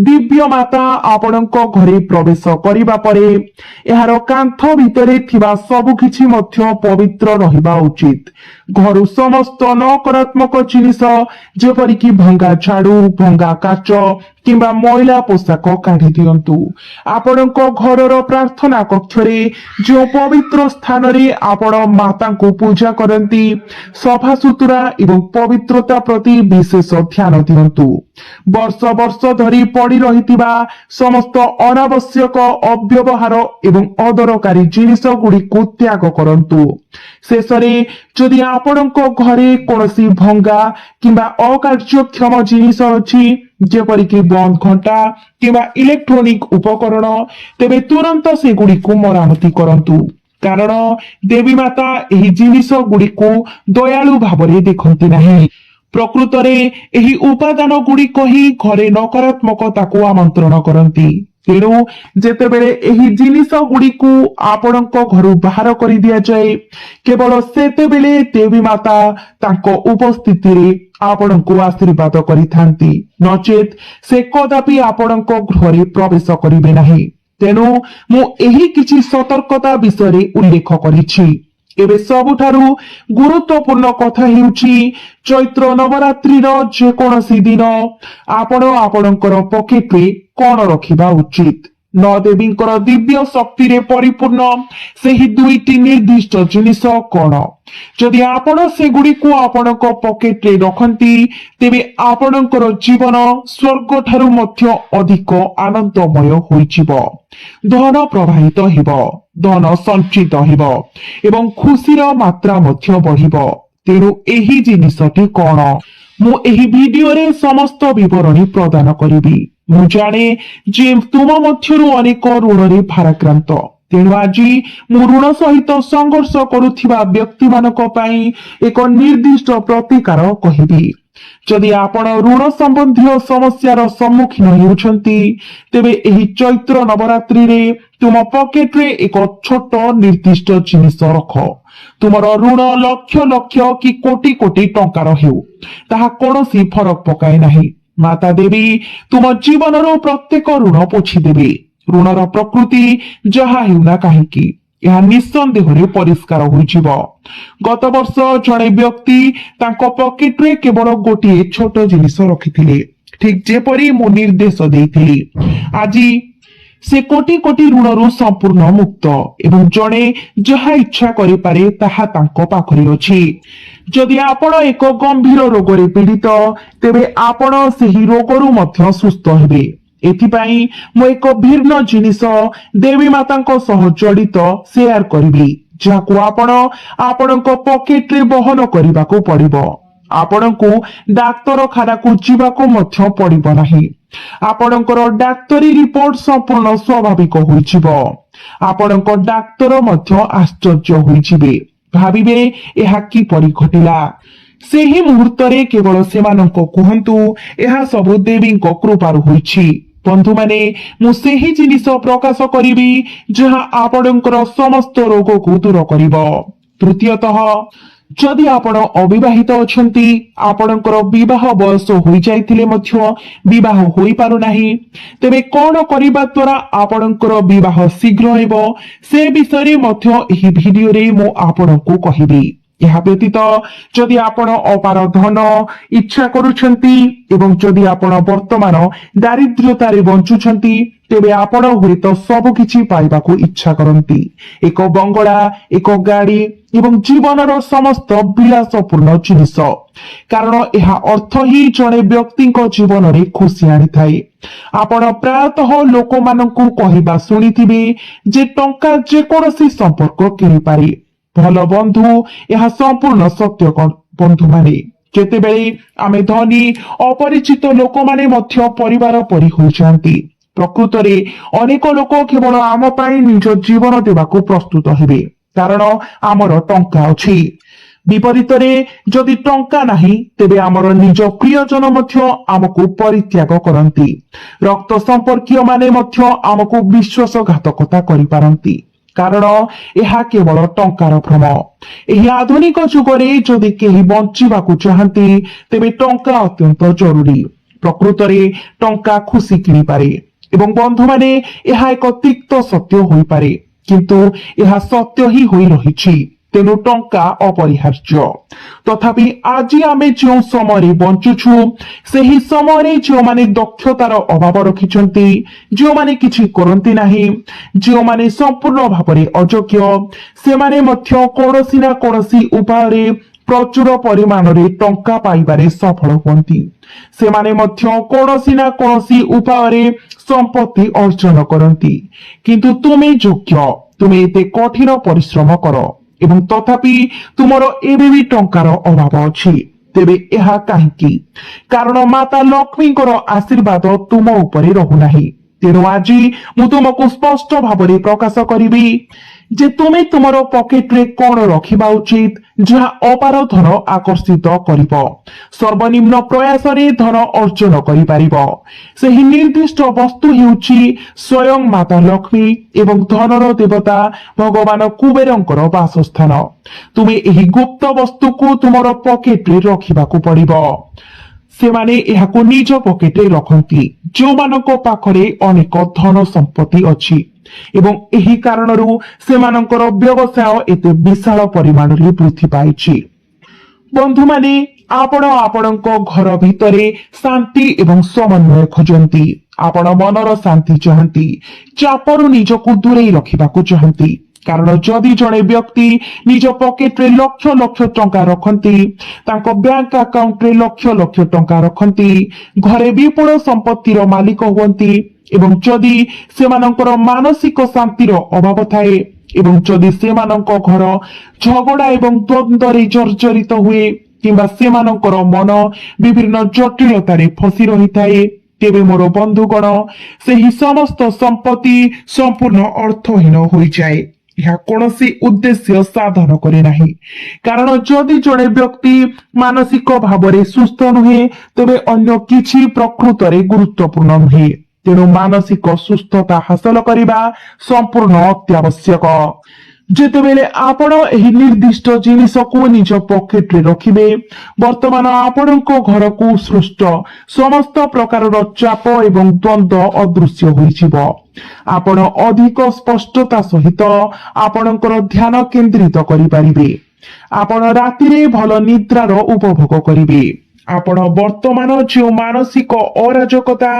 ଦିବ୍ୟ ମାତା ଆପଣଙ୍କ ଘରେ ପ୍ରବେଶ କରିବା ପରେ ଏହାର କାନ୍ଥ ଭିତରେ ଥିବା ସବୁ କିଛି ମଧ୍ୟ ପବିତ୍ର ରହିବା ଉଚିତ। ଘରୁ ସମସ୍ତ ନକାରାତ୍ମକ ଜିନିଷ ଯେପରିକି ଭଙ୍ଗା ଝାଡୁ, ଭଙ୍ଗା କାଚ କିମ୍ବା ମଇଳା ପୋଷାକ କାଢି ଦିଅନ୍ତୁ। ଆପଣଙ୍କ ଘରର ପ୍ରାର୍ଥନା କକ୍ଷରେ ଯେଉଁ ପବିତ୍ର ସ୍ଥାନରେ ଆପଣ ମାତାଙ୍କୁ ପୂଜା କରନ୍ତି ସଫାସୁତୁରା ଏବଂ ପବିତ୍ରତା ପ୍ରତି ବିଶେଷ ଧ୍ୟାନ ଦିଅନ୍ତୁ। ବର୍ଷ ବର୍ଷ ଧରି ପଡି ରହିଥିବା ସମସ୍ତ ଅନାବଶ୍ୟକ ଅବ୍ୟବହାର ଏବଂ ଅଦରକାରୀ ଜିନିଷ ଗୁଡ଼ିକୁ ତ୍ୟାଗ କରନ୍ତୁ। ଶେଷରେ ଯଦି ଆପଣଙ୍କ ଘରେ କୌଣସି ଭଙ୍ଗା କିମ୍ବା ଅକାର୍ଯ୍ୟକ୍ଷମ ଜିନିଷ ଅଛି ଯେପରିକି ବନ୍ଦ ଘଣ୍ଟା କିମ୍ବା ଇଲେକ୍ଟ୍ରୋନିକ ଉପକରଣ, ତେବେ ତୁରନ୍ତ ସେଗୁଡ଼ିକୁ ମରାମତି କରନ୍ତୁ, କାରଣ ଦେବୀ ମାତା ଏହି ଜିନିଷ ଗୁଡ଼ିକୁ ଦୟାଳୁ ଭାବରେ ଦେଖନ୍ତି ନାହିଁ। ପ୍ରକୃତରେ ଏହି ଉପାଦାନ ଗୁଡ଼ିକ ହିଁ ଘରେ ନକାରାତ୍ମକତାକୁ ଆମନ୍ତ୍ରଣ କରନ୍ତି। ତେଣୁ ଯେତେବେଳେ ଏହି ଜିନିଷ ଗୁଡ଼ିକୁ ଆପଣଙ୍କ ଘରୁ ବାହାର କରି ଦିଆଯାଏ କେବଳ ସେତେବେଳେ ଦେବୀ ମାତା ତାଙ୍କ ଉପସ୍ଥିତିରେ ଆପଣଙ୍କୁ ଆଶୀର୍ବାଦ କରିଥାନ୍ତି, ନଚେତ ସେ କଦାପି ଆପଣଙ୍କ ଘରେ ପ୍ରବେଶ କରିବେ ନାହିଁ। ତେଣୁ ମୁଁ ଏହି କିଛି ସତର୍କତା ବିଷୟରେ ଉଲ୍ଲେଖ କରିଛି। ଏବେ ସବୁଠାରୁ ଗୁରୁତ୍ୱପୂର୍ଣ୍ଣ କଥା ହେଉଛି ଚୈତ୍ର ନବରାତ୍ରିର ଯେକୌଣସି ଦିନ ଆପଣ ଆପଣଙ୍କର ପକେଟରେ କଣ ରଖିବା ଉଚିତ। ନଅ ଦେବୀଙ୍କର ଦିବ୍ୟ ଶକ୍ତିରେ ପରିପୂର୍ଣ୍ଣ ସେହି ଦୁଇଟି ନିର୍ଦ୍ଦିଷ୍ଟ ଜିନିଷ କଣ? ଯଦି ଆପଣ ସେଗୁଡ଼ିକୁ ଆପଣଙ୍କ ପକେଟରେ ରଖନ୍ତି ତେବେ ଆପଣଙ୍କର ଜୀବନ ସ୍ୱର୍ଗ ଠାରୁ ମଧ୍ୟ ଅଧିକ ଆନନ୍ଦମୟ ହୋଇଯିବ। ଧନ ପ୍ରବାହିତ ହେବ, ଧନ ସଞ୍ଚିତ ହେବ ଏବଂ ଖୁସିର ମାତ୍ରା ମଧ୍ୟ ବଢିବ। ତେଣୁ ଏହି ଜିନିଷଟି କଣ? ମୁଁ ଏହି ଭିଡିଓରେ ସମସ୍ତ ବିବରଣୀ ପ୍ରଦାନ କରିବି। ମୁଁ ଜାଣେ ଯେ ତୁମ ମଧ୍ୟରୁ ଅନେକ ଋଣରେ ଭାରାକ୍ରାନ୍ତ। ତେଣୁ ଆଜି ମୁଁ ଋଣ ସହିତ ସଂଘର୍ଷ କରୁଥିବା ବ୍ୟକ୍ତିମାନଙ୍କ ପାଇଁ ଏକ ନିର୍ଦ୍ଦିଷ୍ଟ ପ୍ରତିକାର କହିବି। ଯଦି ଆପଣ ଋଣ ସମ୍ବନ୍ଧୀୟ ସମସ୍ୟାର ସମ୍ମୁଖୀନ ହେଉଛନ୍ତି ତେବେ ଏହି ଚୈତ୍ର ନବରାତ୍ରିରେ ତୁମ ପକେଟରେ ଏକ ଛୋଟ ନିର୍ଦ୍ଦିଷ୍ଟ ଜିନିଷ ରଖ। ତୁମର ଋଣ ଲକ୍ଷ ଲକ୍ଷ କି କୋଟି କୋଟି ଟଙ୍କାର ହେଉ, ତାହା କୌଣସି ଫରକ ପକାଏ ନାହିଁ। ମାତା ଦେବୀ ତୁମ ଜୀବନରୁ ପ୍ରତ୍ୟେକ ଋଣ ପୋଛିଦେବେ। ଋଣର ପ୍ରକୃତି ଯାହା ହେଉନା କାହିଁକି ଏହା ନିଃସନ୍ଦେହରେ ପରିଷ୍କାର ହୋଇଯିବ। ଗତ ବର୍ଷ ଜଣେ ବ୍ୟକ୍ତି ତାଙ୍କ ପକେଟରେ କେବଳ ଗୋଟିଏ ଛୋଟ ଜିନିଷ ରଖିଥିଲେ, ଠିକ ଯେପରି ମୁଁ ନିର୍ଦ୍ଦେଶ ଦେଇଥିଲି। ଆଜି ସେ କୋଟି କୋଟି ଋଣରୁ ସମ୍ପୂର୍ଣ୍ଣ ମୁକ୍ତ ଏବଂ ଜଣେ ଯାହା ଇଚ୍ଛା କରିପାରେ ତାହା ତାଙ୍କ ପାଖରେ ଅଛି। ଯଦି ଆପଣ ଏକ ଗମ୍ଭୀର ରୋଗରେ ପୀଡ଼ିତ ତେବେ ଆପଣ ସେହି ରୋଗରୁ ମଧ୍ୟ ସୁସ୍ଥ ହେବେ। ଏଥିପାଇଁ ମୁଁ ଏକ ଭିନ୍ନ ଜିନିଷ ଦେବୀ ମାତାଙ୍କ ସହ ଜଡିତ ସେୟାର କରିବି, ଯାହାକୁ ଆପଣ ଆପଣଙ୍କ ପକେଟରେ ବହନ କରିବାକୁ ପଡିବ। ଆପଣଙ୍କୁ ଡାକ୍ତରଖାନାକୁ ଯିବାକୁ ମଧ୍ୟ ପଡିବ ନାହିଁ। ଆପଣଙ୍କର ଡାକ୍ତରୀ ରିପୋର୍ଟ ସମ୍ପୂର୍ଣ୍ଣ ସ୍ୱାଭାବିକ ହୋଇଯିବ। ଆପଣଙ୍କ ଡାକ୍ତର ମଧ୍ୟ ଆଶ୍ଚର୍ଯ୍ୟ ହୋଇଯିବେ, ଭାବିବେ ଏହା କିପରି ଘଟିଲା। ସେହି ମୁହୂର୍ତ୍ତରେ କେବଳ ସେମାନଙ୍କୁ କୁହନ୍ତୁ ଏହା ସବୁ ଦେବୀଙ୍କ କୃପାରୁ ହୋଇଛି। ବନ୍ଧୁମାନେ, ମୁଁ ସେହି ଜିନିଷ ପ୍ରକାଶ କରିବି ଯାହା ଆପଣଙ୍କର ସମସ୍ତ ରୋଗକୁ ଦୂର କରିବ। ତୃତୀୟତଃ, ଯଦି ଆପଣ ଅବିବାହିତ ଅଛନ୍ତି, ଆପଣଙ୍କର ବିବାହ ବୟସ ହୋଇଯାଇଥିଲେ ମଧ୍ୟ ବିବାହ ହୋଇପାରୁନାହିଁ, ତେବେ କଣ କରିବା ଦ୍ୱାରା ଆପଣଙ୍କର ବିବାହ ଶୀଘ୍ର ହେବ ସେ ବିଷୟରେ ମଧ୍ୟ ଏହି ଭିଡିଓରେ ମୁଁ ଆପଣଙ୍କୁ କହିବି। ଏହା ବ୍ୟତୀତ ଯଦି ଆପଣ ଅପାର ଧନ ଇଚ୍ଛା କରୁଛନ୍ତି ଏବଂ ଯଦି ଆପଣ ବର୍ତ୍ତମାନ ଦାରିଦ୍ର୍ୟତାରେ ବଞ୍ଚୁଛନ୍ତି, ତେବେ ଆପଣ ହୁଏତ ସବୁ କିଛି ପାଇବାକୁ ଇଚ୍ଛା କରନ୍ତି। ଏକ ବଙ୍ଗଳା, ଏକ ଗାଡି ଏବଂ ଜୀବନର ସମସ୍ତ ବିଳାସପୂର୍ଣ୍ଣ ଜିନିଷ, କାରଣ ଏହା ଅର୍ଥ ହିଁ ଜଣେ ବ୍ୟକ୍ତିଙ୍କ ଜୀବନରେ ଖୁସି ଆଣିଥାଏ। ଆପଣ ପ୍ରାୟତଃ ଲୋକମାନଙ୍କୁ କହିବା ଶୁଣିଥିବେ ଯେ ଟଙ୍କା ଯେକୌଣସି ସମ୍ପର୍କ କିଣିପାରେ। ଭଲ ବନ୍ଧୁ, ଏହା ସମ୍ପୂର୍ଣ୍ଣ ସତ୍ୟ ବନ୍ଧୁମାନେ। ଯେତେବେଳେ ଆମେ ଧନୀ ଅପରିଚିତ ଲୋକମାନେ ମଧ୍ୟ ପରିବାର ପରି ହୋଇଯାଆନ୍ତି। ପ୍ରକୃତରେ ଅନେକ ଲୋକ କେବଳ ଆମ ପାଇଁ ନିଜ ଜୀବନ ଦେବାକୁ ପ୍ରସ୍ତୁତ ହେବେ, କାରଣ ଆମର ଟଙ୍କା ଅଛି। ବିପରୀତରେ ଯଦି ଟଙ୍କା ନାହିଁ, ତେବେ ଆମର ନିଜ ପ୍ରିୟଜନ ମଧ୍ୟ ଆମକୁ ପରିତ୍ୟାଗ କରନ୍ତି। ରକ୍ତ ସମ୍ପର୍କୀୟ ମାନେ ମଧ୍ୟ ଆମକୁ ବିଶ୍ୱାସଘାତକତା କରିପାରନ୍ତି, କାରଣ ଏହା କେବଳ ଟଙ୍କାର ଭ୍ରମ। ଏହି ଆଧୁନିକ ଯୁଗରେ ଯଦି କେହି ବଞ୍ଚିବାକୁ ଚାହାନ୍ତି, ତେବେ ଟଙ୍କା ଅତ୍ୟନ୍ତ ଜରୁରୀ। ପ୍ରକୃତରେ ଟଙ୍କା ଖୁସି କିଣିପାରେ ଏବଂ ବନ୍ଧୁମାନେ, ଏହା ଏକ ତିକ୍ତ ସତ୍ୟ ହୋଇପାରେ, କିନ୍ତୁ ଏହା ସତ୍ୟ ହିଁ ହୋଇ ରହିଛି। ତେଣୁ ଟଙ୍କା ଅପରିହାର୍ଯ୍ୟ। ତଥାପି ଆଜି ଆମେ ଯେଉଁ ସମୟରେ ବଞ୍ଚୁଛୁ, ସେହି ସମୟରେ ଯେଉଁମାନେ ଦକ୍ଷତାର ଅଭାବ ରଖିଛନ୍ତି, ଯେଉଁମାନେ କିଛି କରନ୍ତି ନାହିଁ, ଯେଉଁମାନେ ସମ୍ପୂର୍ଣ୍ଣ ଭାବରେ ଅଯୋଗ୍ୟ, ସେମାନେ ମଧ୍ୟ କୌଣସି ନା କୌଣସି ଉପାୟରେ ପ୍ରଚୁର ପରିମାଣରେ ଟଙ୍କା ପାଇବାରେ ସଫଳ ହୁଅନ୍ତି। ସେମାନେ ମଧ୍ୟ କୌଣସି ନା କୌଣସି ଉପାୟରେ ସମ୍ପତ୍ତି ଅର୍ଜନ କରନ୍ତି। କିନ୍ତୁ ତୁମେ ଯୋଗ୍ୟ, ତୁମେ ଏତେ କଠିନ ପରିଶ୍ରମ କର ଏବଂ ତଥାପି ତୁମର ଏବେ ବି ଟଙ୍କାର ଅଭାବ ଅଛି। ତେବେ ଏହା କାହିଁକି? କାରଣ ମାତା ଲକ୍ଷ୍ମୀଙ୍କର ଆଶୀର୍ବାଦ ତୁମ ଉପରେ ରହୁନାହିଁ। ତେଣୁ ଆଜି ମୁଁ ତୁମକୁ ସ୍ପଷ୍ଟ ଭାବରେ ପ୍ରକାଶ କରିବି ଯେ ତୁମେ ତୁମର ପକେଟରେ କଣ ରଖିବା ଉଚିତ, ଯାହା ଅପାର ଧନ ଆକର୍ଷିତ କରିବ, ସର୍ବନିମ୍ନ ପ୍ରୟାସରେ ଧନ ଅର୍ଜନ କରିପାରିବ। ସେହି ନିର୍ଦ୍ଦିଷ୍ଟ ବସ୍ତୁ ହେଉଛି ସ୍ୱୟଂ ମାତା ଲକ୍ଷ୍ମୀ ଏବଂ ଧନର ଦେବତା ଭଗବାନ କୁବେରଙ୍କର ବାସସ୍ଥାନ। ତୁମେ ଏହି ଗୁପ୍ତ ବସ୍ତୁକୁ ତୁମର ପକେଟରେ ରଖିବାକୁ ପଡିବ। ସେମାନେ ଏହାକୁ ନିଜ ପକେଟରେ ରଖନ୍ତି ଯେଉଁମାନଙ୍କ ପାଖରେ ଅନେକ ଧନ ସମ୍ପତ୍ତି ଅଛି ଏବଂ ଏହି କାରଣରୁ ସେମାନଙ୍କର ବ୍ୟବସାୟ ଏତେ ବିଶାଳ ପରିମାଣରେ ବୃଦ୍ଧି ପାଇଛି। ବନ୍ଧୁମାନେ, ଆପଣ ଆପଣଙ୍କ ଘର ଭିତରେ ଶାନ୍ତି ଏବଂ ସମନ୍ୱୟ ଖୋଜନ୍ତି। ଆପଣ ମନର ଶାନ୍ତି ଚାହାନ୍ତି, ଚାପରୁ ନିଜକୁ ଦୂରେଇ ରଖିବାକୁ ଚାହାନ୍ତି। କାରଣ ଯଦି ଜଣେ ବ୍ୟକ୍ତି ନିଜ ପକେଟରେ ଲକ୍ଷ ଲକ୍ଷ ଟଙ୍କା ରଖନ୍ତି, ତାଙ୍କ ବ୍ୟାଙ୍କ ଆକାଉଣ୍ଟରେ ଲକ୍ଷ ଲକ୍ଷ ଟଙ୍କା ରଖନ୍ତି, ଘରେ ବିପୁଳ ସମ୍ପତ୍ତିର ମାଲିକ ହୁଅନ୍ତି ଏବଂ ଯଦି ସେମାନଙ୍କର ମାନସିକ ଶାନ୍ତିର ଅଭାବ ଥାଏ ଏବଂ ଯଦି ସେମାନଙ୍କ ଘର ଝଗଡା ଏବଂ ଦ୍ୱନ୍ଦ୍ୱରେ ଜର୍ଜରିତ ହୁଏ କିମ୍ବା ସେମାନଙ୍କର ମନ ବିଭିନ୍ନ ଜଟିଳତାରେ ଫସି ରହିଥାଏ, ତେବେ ମୋର ବନ୍ଧୁଗଣ, ସେହି ସମସ୍ତ ସମ୍ପତ୍ତି ସମ୍ପୂର୍ଣ୍ଣ ଅର୍ଥହୀନ ହୋଇଯାଏ। ଏହା କୌଣସି ଉଦ୍ଦେଶ୍ୟ ସାଧନ କରେ ନାହିଁ। କାରଣ ଯଦି ଜଣେ ବ୍ୟକ୍ତି ମାନସିକ ଭାବରେ ସୁସ୍ଥ ନୁହେଁ, ତେବେ ଅନ୍ୟ କିଛି ପ୍ରକୃତରେ ଗୁରୁତ୍ୱପୂର୍ଣ୍ଣ ନୁହେଁ। ତେଣୁ ମାନସିକ ସୁସ୍ଥତା ହାସଲ କରିବା ସମ୍ପୂର୍ଣ୍ଣ ଅତ୍ୟାବଶ୍ୟକ। ଯେତେବେଳେ ଆପଣ ଏହି ନିର୍ଦ୍ଦିଷ୍ଟ ଜିନିଷକୁ ନିଜ ପକେଟରେ ରଖିବେ, ବର୍ତ୍ତମାନ ଆପଣଙ୍କ ଘରକୁ ସୃଷ୍ଟ ସମସ୍ତ ପ୍ରକାରର ଚାପ ଏବଂ ଦ୍ୱନ୍ଦ୍ୱ ଅଦୃଶ୍ୟ ହୋଇଯିବ। ଆପଣ ଅଧିକ ସ୍ପଷ୍ଟତା ସହିତ ଆପଣଙ୍କର ଧ୍ୟାନ କେନ୍ଦ୍ରିତ କରିପାରିବେ। ଆପଣ ରାତିରେ ଭଲ ନିଦ୍ରାର ଉପଭୋଗ କରିବେ। ଆପଣ ବର୍ତ୍ତମାନ ଯେଉଁ ମାନସିକ ଅରାଜକତା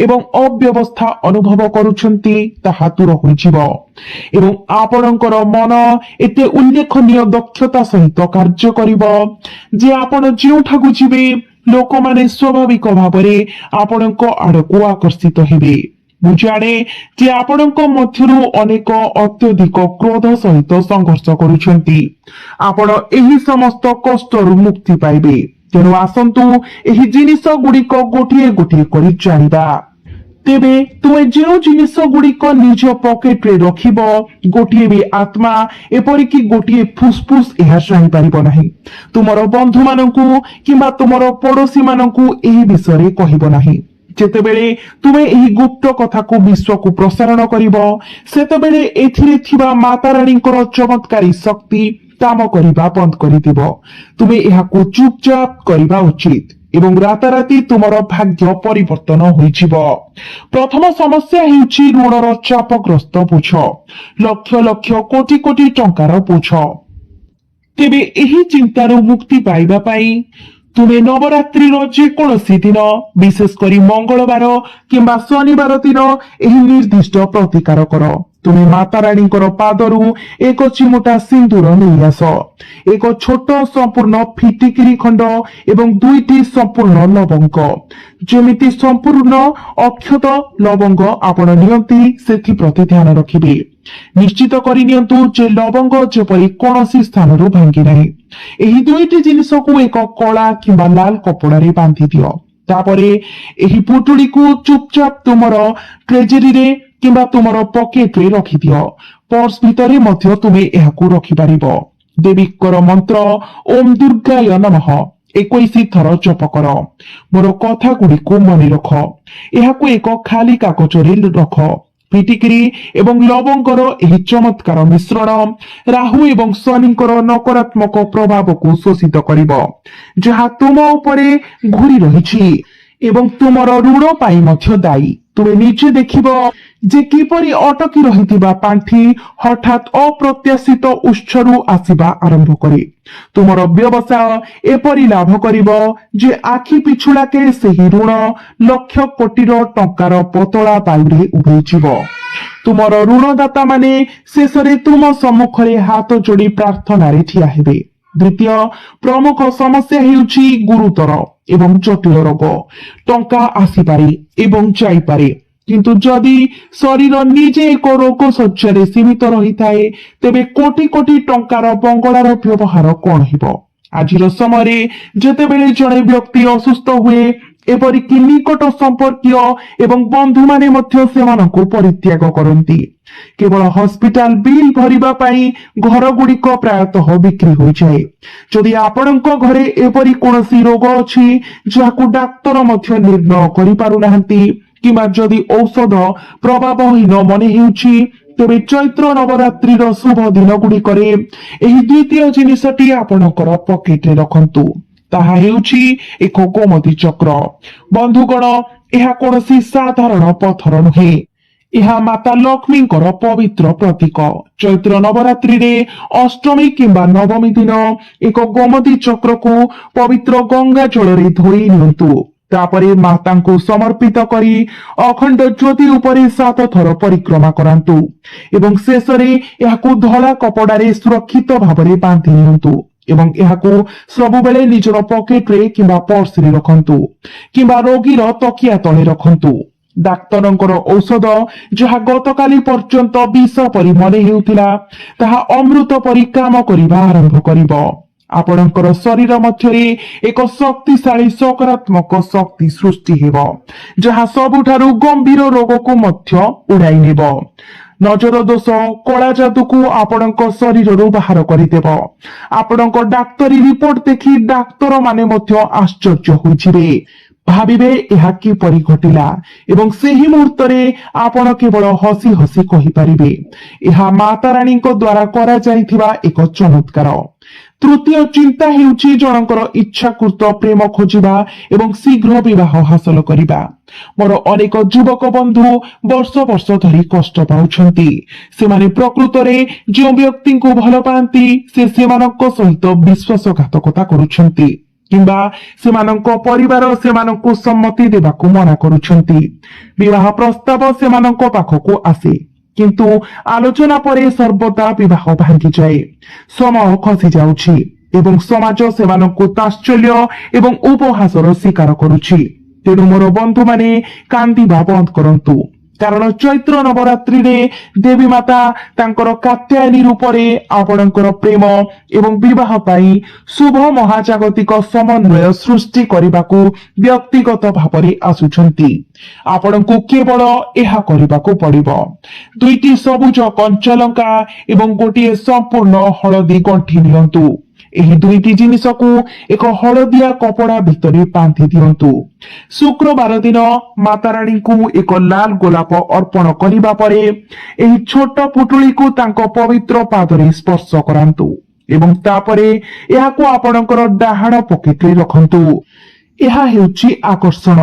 ଏବଂ ଅବ୍ୟବସ୍ଥା ଅନୁଭବ କରୁଛନ୍ତି, ତାହା ଦୂର ହୋଇଯିବ ଏବଂ ଆପଣଙ୍କର ମନ ଏତେ ଉଲ୍ଲେଖନୀୟ ଦକ୍ଷତା ସହିତ କାର୍ଯ୍ୟ କରିବ ଯେ ଆପଣ ଯେଉଁଠାକୁ ଯିବେ, ଲୋକମାନେ ସ୍ୱାଭାବିକ ଭାବରେ ଆପଣଙ୍କ ଆଡକୁ ଆକର୍ଷିତ ହେବେ। ମୁଁ ଜାଣେ ଯେ ଆପଣଙ୍କ ମଧ୍ୟରୁ ଅନେକ ଅତ୍ୟଧିକ କ୍ରୋଧ ସହିତ ସଂଘର୍ଷ କରୁଛନ୍ତି। ଆପଣ ଏହି ସମସ୍ତ କଷ୍ଟରୁ ମୁକ୍ତି ପାଇବେ। ତେଣୁ ଆସନ୍ତୁ ଏହି ଜିନିଷ ଗୁଡିକ ଗୋଟିଏ ଗୋଟିଏ କରି ଜାଣିବା। ତେବେ ତୁମେ ଯେଉଁ ଜିନିଷ ଗୁଡିକ ନିଜ ପକେଟରେ ରଖିବ, ଗୋଟିଏ ବି ଆତ୍ମା, ଏପରିକି ଗୋଟିଏ ଫୁସଫୁସ ଏହା ଜାଣିପାରିବ ନାହିଁ। ତୁମର ବନ୍ଧୁମାନଙ୍କୁ କିମ୍ବା ତୁମର ପଡୋଶୀ ମାନଙ୍କୁ ଏହି ବିଷୟରେ କହିବ ନାହିଁ। ଯେତେବେଳେ ତୁମେ ଏହି ଗୁପ୍ତ କଥାକୁ ବିଶ୍ୱକୁ ପ୍ରସାରଣ କରିବ, ସେତେବେଳେ ଏଥିରେ ଥିବା ମାତାରାଣୀଙ୍କର ଚମତ୍କାରୀ ଶକ୍ତି କାମ କରିବା ବନ୍ଦ କରିଦିବ। ତୁମେ ଏହାକୁ ଚୁପଚାପ କରିବା ଉଚିତ ଏବଂ ରାତାରାତି ତୁମର ଭାଗ୍ୟ ପରିବର୍ତ୍ତନ ହୋଇଯିବ। ପ୍ରଥମ ସମସ୍ୟା ହେଉଛି ଋଣର ଚାପଗ୍ରସ୍ତ ବୋଝ, ଲକ୍ଷ ଲକ୍ଷ କୋଟି କୋଟି ଟଙ୍କାର ବୋଝ। ତେବେ ଏହି ଚିନ୍ତାରୁ ମୁକ୍ତି ପାଇବା ପାଇଁ ତୁମେ ନବରାତ୍ରିର ଯେକୌଣସି ଦିନ, ବିଶେଷ କରି ମଙ୍ଗଳବାର କିମ୍ବା ଶନିବାର ଦିନ ଏହି ନିର୍ଦ୍ଦିଷ୍ଟ ପ୍ରତିକାର କର। ତୁମେ ମାତା ରାଣୀଙ୍କର ପାଦରୁ ଏକ ଚିମୁଟା ସିନ୍ଦୁର ନେଇ ଆସ, ଏକ ଛୋଟ ସମ୍ପୂର୍ଣ୍ଣ ଫିଟିକିରି ଖଣ୍ଡ ଏବଂ 2ଟି ସମ୍ପୂର୍ଣ୍ଣ ଲବଙ୍ଗ। ଯେମିତି ସମ୍ପୂର୍ଣ୍ଣ ଅକ୍ଷତ ଲବଙ୍ଗ ଆପଣ ନିଅନ୍ତି ସେଥିପ୍ରତି ଧ୍ୟାନ ରଖିବେ। ନିଶ୍ଚିତ କରିନିଅନ୍ତୁ ଯେ ଲବଙ୍ଗ ଯେପରି କୌଣସି ସ୍ଥାନରୁ ଭାଙ୍ଗି ନାହିଁ। ଏହି 2ଟି ଜିନିଷକୁ ଏକ କଳା କିମ୍ବା ଲାଲ କପଡାରେ ବାନ୍ଧି ଦିଅ। ତାପରେ ଏହି ପୁଟୁଳିକୁ ଚୁପଚାପ ତୁମର ଟ୍ରେଜେରୀରେ କିମ୍ବା ତୁମର ପକେଟରେ ରଖିଦିଅ। ପର୍ସ ଭିତରେ ମଧ୍ୟ ତୁମେ ଏହାକୁ ରଖିପାରିବ। ଦେବୀଙ୍କର ମନ୍ତ୍ର ଓಂ ଦୁର୍ଗାୟ ନମଃ 21 ଥର ଜପ କର। ମୋର କଥା ଗୁଡ଼ିକୁ ମନେ ରଖ। ଏହାକୁ ଏକ ଖାଲି କାଗଜରେ ରଖ। ଫିଟିକିରି ଏବଂ ଲବଙ୍ଗର ଏହି ଚମତ୍କାର ମିଶ୍ରଣ ରାହୁ ଏବଂ ଶନିଙ୍କର ନକାରାତ୍ମକ ପ୍ରଭାବକୁ ଶୋଷିତ କରିବ, ଯାହା ତୁମ ଉପରେ ଘୁରି ରହିଛି ଏବଂ ତୁମର ଋଣ ପାଇଁ ମଧ୍ୟ ଦାୟୀ। ତୁମେ ନିଜେ ଦେଖିବ ଯେ କିପରି ଅଟକି ରହିଥିବା ପାଣ୍ଠି ହଠାତ୍ ଅପ୍ରତ୍ୟାଶିତ ଉତ୍ସରୁ ଆସିବା ଆରମ୍ଭ କରେ। ତୁମର ବ୍ୟବସାୟ ଏପରି ଲାଭ କରିବ ଯେ ଆଖି ପିଛୁଳାକେ ସେହି ଋଣ ଲକ୍ଷ କୋଟିର ଟଙ୍କାର ପତଳା ବାୟୁରେ ଉଭେଇଯିବ। ତୁମର ଋଣଦାତା ମାନେ ଶେଷରେ ତୁମ ସମ୍ମୁଖରେ ହାତ ଯୋଡ଼ି ପ୍ରାର୍ଥନାରେ ଠିଆ ହେବେ। ଦ୍ୱିତୀୟ ପ୍ରମୁଖ ସମସ୍ୟା ହେଉଛି ଗୁରୁତର ଏବଂ ଜଟିଳ ରୋଗ। ଟଙ୍କା ଆସିପାରେ ଏବଂ ଯାଇପାରେ, କିନ୍ତୁ ଯଦି ଶରୀର ନିଜେ ଏକ ରୋଗ ଶଯ୍ୟାରେ ସୀମିତ ରହିଥାଏ ତେବେ କୋଟି କୋଟି ଟଙ୍କାର ବଙ୍ଗଳାର ବ୍ୟବହାର କଣ ହେବ? ଆଜିର ସମୟରେ ଯେତେବେଳେ ଜଣେ ବ୍ୟକ୍ତି ଅସୁସ୍ଥ ହୁଏ, ଏପରିକି ନିକଟ ସମ୍ପର୍କୀୟ ଏବଂ ବନ୍ଧୁମାନେ ମଧ୍ୟ ସେମାନଙ୍କୁ ପରିତ୍ୟାଗ କରନ୍ତି। କେବଳ ହସ୍ପିଟାଲ ବିଲ୍ ଭରିବା ପାଇଁ ଘର ଗୁଡିକ ପ୍ରାୟତଃ ବିକ୍ରି ହୋଇଯାଏ। ଯଦି ଆପଣଙ୍କ ଘରେ ଏପରି କୌଣସି ରୋଗ ଅଛି ଯାହାକୁ ଡାକ୍ତର ମଧ୍ୟ ନିର୍ଣ୍ଣୟ କରିପାରୁନାହାନ୍ତି କିମ୍ବା ଯଦି ଔଷଧ ପ୍ରଭାବହୀନ ମନେ ହେଉଛି, ତେବେ ଚୈତ୍ର ନବରାତ୍ରିର ଶୁଭ ଦିନ ଗୁଡିକରେ ଏହି ଦ୍ୱିତୀୟ ଜିନିଷଟି ଆପଣଙ୍କର ପକେଟରେ ରଖନ୍ତୁ। ତାହା ହେଉଛି ଏକ ଗୋମତୀ ଚକ୍ର। ବନ୍ଧୁଗଣ, ଏହା କୌଣସି ସାଧାରଣ ପଥର ନୁହେଁ। ଏହା ମାତା ଲକ୍ଷ୍ମୀଙ୍କର ପବିତ୍ର ପ୍ରତୀକ। ଚୈତ୍ର ନବରାତ୍ରିରେ ଅଷ୍ଟମୀ କିମ୍ବା ନବମୀ ଦିନ ଏକ ଗୋମତୀ ଚକ୍ରକୁ ପବିତ୍ର ଗଙ୍ଗା ଜଳରେ ଧୋଇ ନିଅନ୍ତୁ। ତାପରେ ମାତାଙ୍କୁ ସମର୍ପିତ କରି ଅଖଣ୍ଡ ଜ୍ୟୋତି ଉପରେ 7 ଥର ପରିକ୍ରମା କରାନ୍ତୁ ଏବଂ ଶେଷରେ ଏହାକୁ ଧଳା କପଡାରେ ସୁରକ୍ଷିତ ଭାବରେ ବାନ୍ଧି ନିଅନ୍ତୁ ଏବଂ ଏହାକୁ ସବୁବେଳେ ନିଜର ପକେଟରେ କିମ୍ବା ପର୍ସରେ ରଖନ୍ତୁ କିମ୍ବା ରୋଗୀର ତକିଆ ତଳେ ରଖନ୍ତୁ। ଡାକ୍ତରଙ୍କର ଔଷଧ ଯାହା ଗତକାଲି ପର୍ଯ୍ୟନ୍ତ ବିଷ ପରି ମନେ ହେଉଥିଲା, ତାହା ଅମୃତ ପରି କାମ କରିବା ଆରମ୍ଭ କରିବ। ଆପଣଙ୍କର ଶରୀର ମଧ୍ୟରେ ଏକ ଶକ୍ତିଶାଳୀ ସକାରାତ୍ମକ ଶକ୍ତି ସୃଷ୍ଟି ହେବ, ଯାହା ସବୁଠାରୁ ଗମ୍ଭୀର ରୋଗକୁ ମଧ୍ୟ ଉଡାଇ ନେବ। ନଜର ଦୋଷ, କଳା ଯାଦୁକୁ ଆପଣଙ୍କ ଶରୀରରୁ ବାହାର କରିଦେବ। ଆପଣଙ୍କ ଡାକ୍ତରୀ ରିପୋର୍ଟ ଦେଖି ଡାକ୍ତର ମାନେ ମଧ୍ୟ ଆଶ୍ଚର୍ଯ୍ୟ ହୋଇଯିବେ, ଭାବିବେ ଏହା କିପରି ଘଟିଲା ଏବଂ ସେହି ମୁହୂର୍ତ୍ତରେ ଆପଣ କେବଳ ହସି ହସି କହିପାରିବେ, ଏହା ମାତା ରାଣୀଙ୍କ ଦ୍ୱାରା କରାଯାଇଥିବା ଏକ ଚମତ୍କାର। ତୃତୀୟ ଚିନ୍ତା ହେଉଛି ଜଣଙ୍କର ଇଚ୍ଛାକୃତ ପ୍ରେମ ଖୋଜିବା ଏବଂ ଶୀଘ୍ର ବିବାହ ହାସଲ କରିବା। ମୋର ଅନେକ ଯୁବକ ବନ୍ଧୁ ବର୍ଷ ବର୍ଷ ଧରି କଷ୍ଟ ପାଉଛନ୍ତି। ସେମାନେ ପ୍ରକୃତରେ ଯେଉଁ ବ୍ୟକ୍ତିଙ୍କୁ ଭଲ ପାଆନ୍ତି ସେ ସେମାନଙ୍କ ସହିତ ବିଶ୍ୱାସଘାତକତା କରୁଛନ୍ତି କିମ୍ବା ସେମାନଙ୍କ ପରିବାର ସେମାନଙ୍କୁ ସମ୍ମତି ଦେବାକୁ ମନା କରୁଛନ୍ତି। ବିବାହ ପ୍ରସ୍ତାବ ସେମାନଙ୍କ ପାଖକୁ ଆସେ, କିନ୍ତୁ ଆଲୋଚନା ପରେ ସର୍ବଦା ବିବାହ ଭାଙ୍ଗିଯାଏ। ସମୟ ଖସି ଯାଉଛି ଏବଂ ସମାଜ ସେମାନଙ୍କୁ ତାତ୍ସଲ୍ୟ ଏବଂ ଉପହାସର ଶିକାର କରୁଛି। ତେଣୁ ମୋର ବନ୍ଧୁମାନେ କାନ୍ଦିବା ବନ୍ଦ କରନ୍ତୁ, କାରଣ ଚୈତ୍ର ନବରାତ୍ରିରେ ଦେବୀ ମାତା ତାଙ୍କର କାତ୍ୟାୟନୀ ରୂପରେ ଆପଣଙ୍କର ପ୍ରେମ ଏବଂ ବିବାହ ପାଇଁ ଶୁଭ ମହାଜାଗତିକ ସମନ୍ୱୟ ସୃଷ୍ଟି କରିବାକୁ ବ୍ୟକ୍ତିଗତ ଭାବରେ ଆସୁଛନ୍ତି। ଆପଣଙ୍କୁ କେବଳ ଏହା କରିବାକୁ ପଡିବ। 2ଟି ସବୁଜ କଞ୍ଚାଲଙ୍କା ଏବଂ ଗୋଟିଏ ସମ୍ପୂର୍ଣ୍ଣ ହଳଦୀ ଗଣ୍ଠି ନିଅନ୍ତୁ। ଏହି 2ଟି ଜିନିଷକୁ ଏକ ହଳଦିଆ କପଡା ଭିତରେ ବାନ୍ଧି ଦିଅନ୍ତୁ। ଶୁକ୍ରବାର ଦିନ ମାତା ରାଣୀଙ୍କୁ ଏକ ଲାଲ ଗୋଲାପ ଅର୍ପଣ କରିବା ପରେ ଏହି ଛୋଟ ପୁଟୁଳିକୁ ତାଙ୍କ ପବିତ୍ର ପାଦରେ ସ୍ପର୍ଶ କରାନ୍ତୁ। ଏବଂ ତାପରେ ଏହାକୁ ଆପଣଙ୍କର ଡାହାଣ ପକେଟରେ ରଖନ୍ତୁ। ଏହା ହେଉଛି ଆକର୍ଷଣ।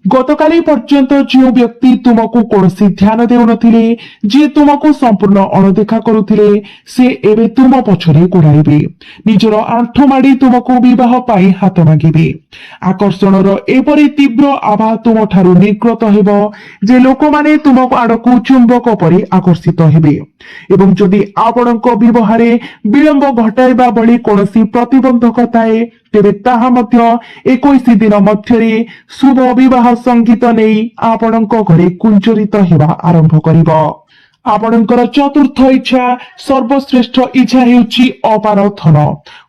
ଗତକାଲି ପର୍ଯ୍ୟନ୍ତ ଯେଉଁ ବ୍ୟକ୍ତି ତୁମକୁ କୌଣସି ଧ୍ୟାନ ଦେଉନଥିଲେ, ଯିଏ ତୁମକୁ ସମ୍ପୂର୍ଣ୍ଣ ଅଣଦେଖା କରୁଥିଲେ, ସେ ଏବେ ତୁମ ପଛରେ ଗୋଡାଇବେ। ନିଜର ଆଣ୍ଠୁ ମାଡି ତୁମକୁ ବିବାହ ପାଇଁ ହାତ ମାଗିବେ। ଆକର୍ଷଣର ଏପରି ତୀବ୍ର ଆଭା ତୁମଠାରୁ ନିର୍ଗତ ହେବ ଯେ ଲୋକମାନେ ତୁମ ଆଡକୁ ଚୁମ୍ବକ ପରି ଆକର୍ଷିତ ହେବେ। ଏବଂ ଯଦି ଆପଣଙ୍କ ବିବାହରେ ବିଳମ୍ବ ଘଟାଇବା ଭଳି କୌଣସି ପ୍ରତିବନ୍ଧକ ଥାଏ, ତେବେ ତାହା ମଧ୍ୟ 21 ଦିନ ମଧ୍ୟରେ ଶୁଭ ବିବାହ ସଙ୍ଗୀତ ନେଇ ଆପଣଙ୍କ ଘରେ କୁଞ୍ଜରିତ ହେବା ଆରମ୍ଭ କରିବ। ଆପଣଙ୍କର ଚତୁର୍ଥ ଇଚ୍ଛା, ସର୍ବଶ୍ରେଷ୍ଠ ଇଚ୍ଛା ହେଉଛି ଅପାର ଧନ,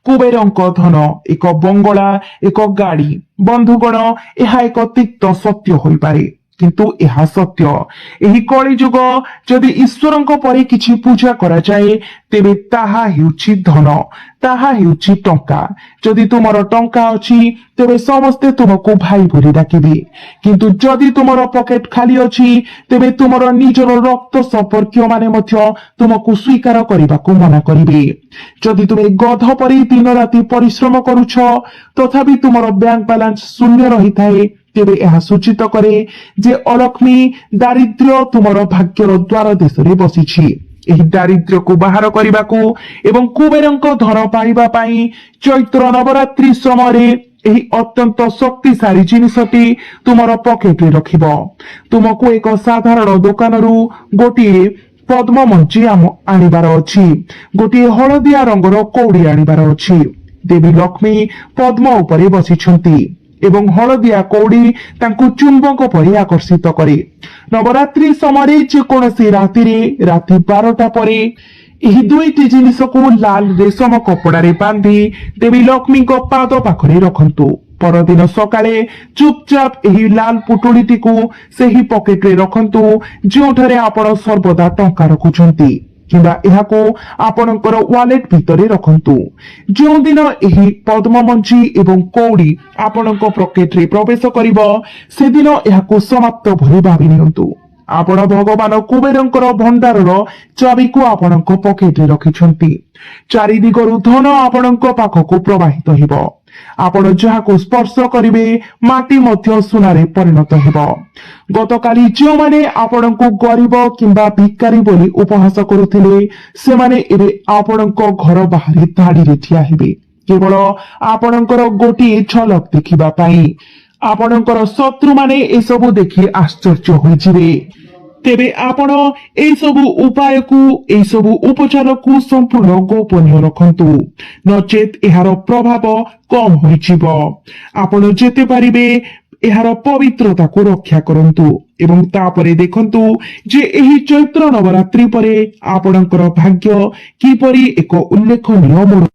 କୁବେରଙ୍କ ଧନ, ଏକ ବଙ୍ଗଳା, ଏକ ଗାଡି। ବନ୍ଧୁଗଣ, ଏହା ଏକ ତିକ୍ତ ସତ୍ୟ ହୋଇପାରେ, କିନ୍ତୁ ଏହା ସତ୍ୟ। ଏହି କଳିଯୁଗ ଯଦି ଈଶ୍ୱରଙ୍କ ପରି କିଛି ପୂଜା କରାଯାଏ, ତେବେ ତାହା ହେଉଛି ଧନ, ତାହା ହେଉଛି ଟଙ୍କା। ଯଦି ତୁମର ଟଙ୍କା ଅଛି, ତେବେ ସମସ୍ତେ ତୁମକୁ ଭାଇ ବୋଲି ଡାକିବେ। କିନ୍ତୁ ଯଦି ତୁମର ପକେଟ ଖାଲି ଅଛି, ତେବେ ତୁମର ନିଜର ରକ୍ତ ସମ୍ପର୍କୀୟ ମାନେ ମଧ୍ୟ ତୁମକୁ ସ୍ୱୀକାର କରିବାକୁ ମନା କରିବେ। ଯଦି ତୁମେ ଗଧ ପରି ଦିନ ରାତି ପରିଶ୍ରମ କରୁଛ, ତଥାପି ତୁମର ବ୍ୟାଙ୍କ ବାଲାନ୍ସ ଶୂନ୍ୟ ରହିଥାଏ, ତେବେ ଏହା ସୂଚିତ କରେ ଯେ ଅଲକ୍ଷ୍ମୀ ଦାରିଦ୍ର୍ୟ ତୁମର ଭାଗ୍ୟର ଦ୍ୱାର ଦେଶରେ ବସିଛି। ଏହି ଦାରିଦ୍ର୍ୟକୁ ବାହାର କରିବାକୁ ଏବଂ କୁବେରଙ୍କ ଧନ ପାଇବା ପାଇଁ ଚୈତ୍ର ନବରାତ୍ରି ସମୟରେ ଏହି ଅତ୍ୟନ୍ତ ଶକ୍ତିଶାଳୀ ଜିନିଷଟି ତୁମର ପକେଟରେ ରଖିବ। ତୁମକୁ ଏକ ସାଧାରଣ ଦୋକାନରୁ ଗୋଟିଏ ପଦ୍ମମଞ୍ଜି ଆଣିବାର ଅଛି, ଗୋଟିଏ ହଳଦିଆ ରଙ୍ଗର କଉଡି ଆଣିବାର ଅଛି। ଦେବୀ ଲକ୍ଷ୍ମୀ ପଦ୍ମ ଉପରେ ବସିଛନ୍ତି ଏବଂ ହଳଦିଆ କଉଡି ତାଙ୍କୁ ଚୁମ୍ବକ ପରି ଆକର୍ଷିତ କରେ। ନବରାତ୍ରି ସମୟରେ ଯେକୌଣସି ରାତିରେ ରାତି 12ଟା ପରେ ଏହି ଦୁଇଟି ଜିନିଷକୁ ଲାଲ ରେଶମ କପଡାରେ ବାନ୍ଧି ଦେବୀ ଲକ୍ଷ୍ମୀଙ୍କ ପାଦ ପାଖରେ ରଖନ୍ତୁ। ପରଦିନ ସକାଳେ ଚୁପଚାପ ଏହି ଲାଲ ପୁଟୁଳିଟିକୁ ସେହି ପକେଟରେ ରଖନ୍ତୁ ଯେଉଁଠାରେ ଆପଣ ସର୍ବଦା ଟଙ୍କା ରଖୁଛନ୍ତି, କିମ୍ବା ଏହାକୁ ଆପଣଙ୍କର ୱାଲେଟ ଭିତରେ ରଖନ୍ତୁ। ଯେଉଁଦିନ ଏହି ପଦ୍ମମଞ୍ଜି ଏବଂ କଉଡି ଆପଣଙ୍କ ପକେଟରେ ପ୍ରବେଶ କରିବ, ସେଦିନ ଏହାକୁ ସମାପ୍ତ ଭଳି ଭାବି ନିଅନ୍ତୁ। ଆପଣ ଭଗବାନ କୁବେରଙ୍କର ଭଣ୍ଡାରର ଚାବିକୁ ଆପଣଙ୍କ ପକେଟରେ ରଖିଛନ୍ତି। ଚାରିଦିଗରୁ ଧନ ଆପଣଙ୍କ ପାଖକୁ ପ୍ରବାହିତ ହେବ। ଆପଣ ଯାହାକୁ ସ୍ପର୍ଶ କରିବେ, ମାଟି ମଧ୍ୟ ସୁନାରେ ପରିଣତ ହେବ। ଗତକାଲି ଯେଉଁମାନେ ଆପଣଙ୍କୁ ଗରିବ କିମ୍ବା ଭିକାରୀ ବୋଲି ଉପହାସ କରୁଥିଲେ, ସେମାନେ ଏବେ ଆପଣଙ୍କ ଘର ବାହାରେ ଧାଡିରେ ଠିଆ ହେବେ, କେବଳ ଆପଣଙ୍କର ଗୋଟିଏ ଝଲକ ଦେଖିବା ପାଇଁ। ଆପଣଙ୍କର ଶତ୍ରୁମାନେ ଏସବୁ ଦେଖି ଆଶ୍ଚର୍ଯ୍ୟ ହୋଇଯିବେ। ତେବେ ଆପଣ ଏସବୁ ଉପାୟକୁ, ଏସବୁ ଉପଚାରକୁ ସମ୍ପୂର୍ଣ୍ଣ ଗୋପନୀୟ ରଖନ୍ତୁ, ନଚେତ୍ ଏହାର ପ୍ରଭାବ କମ୍ ହୋଇଯିବ। ଆପଣ ଯେତେ ପାରିବେ ଏହାର ପବିତ୍ରତାକୁ ରକ୍ଷା କରନ୍ତୁ ଏବଂ ତାପରେ ଦେଖନ୍ତୁ ଯେ ଏହି ଚୈତ୍ର ନବରାତ୍ରି ପରେ ଆପଣଙ୍କର ଭାଗ୍ୟ କିପରି ଏକ ଉଲ୍ଲେଖନୀୟ ମୋଡ଼